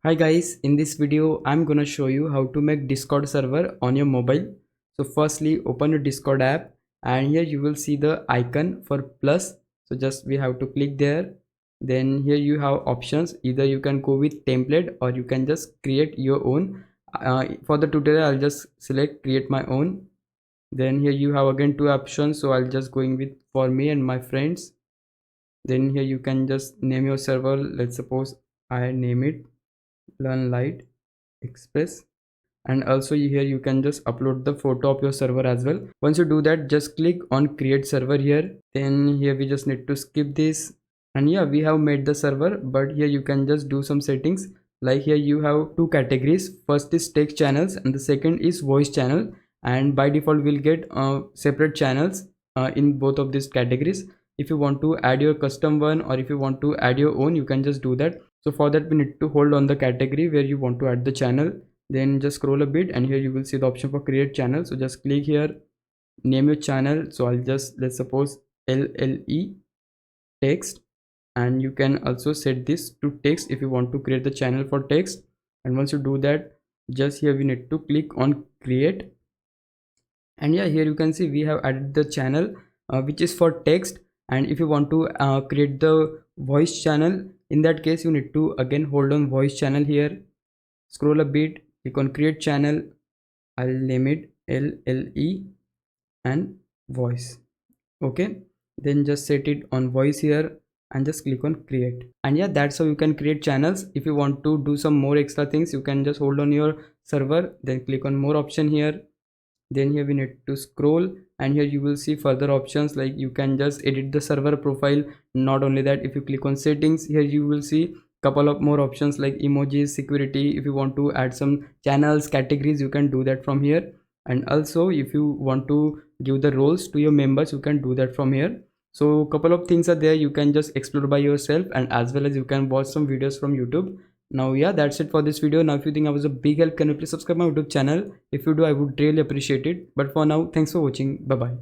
Hi guys, in this video I'm gonna show you how to make Discord server on your mobile. So firstly open your Discord app and here you will see the icon for plus. So just we have to click there. Then here you have options, either you can go with template or you can just create your own. For the tutorial I'll just select create my own. Then here you have again two options, so I'll just going with for me and my friends. Then here you can just name your server. Let's suppose I name it LearnLite Express, and also here you can just upload the photo of your server as well. Once you do that, just click on create server here. Then here we just need to skip this, and yeah, we have made the server, but here you can just do some settings. Like here you have two categories. First is text channels and the second is voice channel, and by default we'll get separate channels in both of these categories. If you want to add your custom one or if you want to add your own, you can just do that. So for that we need to hold on the category where you want to add the channel. Then just scroll a bit and here you will see the option for create channel. So just click here, name your channel. So I'll just, let's suppose LLE text, and you can also set this to text if you want to create the channel for text. And once you do that, just here we need to click on create, and yeah, here you can see we have added the channel which is for text. And if you want to create the voice channel, in that case you need to again hold on voice channel here, scroll a bit, click on create channel. I'll name it LLE and voice. Okay, then just set it on voice here and just click on create. And yeah, that's how you can create channels. If you want to do some more extra things, you can just hold on your server, then click on more option here. Then here we need to scroll, and here you will see further options, like you can just edit the server profile. Not only that, if you click on settings, here you will see couple of more options like emojis, security. If you want to add some channels, categories, you can do that from here. And also if you want to give the roles to your members, you can do that from here. So couple of things are there, you can just explore by yourself, and as well as you can watch some videos from YouTube. Now yeah, that's it for this video. Now if you think I was a big help, can you please subscribe my YouTube channel? If you do, I would really appreciate it. But for now, thanks for watching. Bye bye.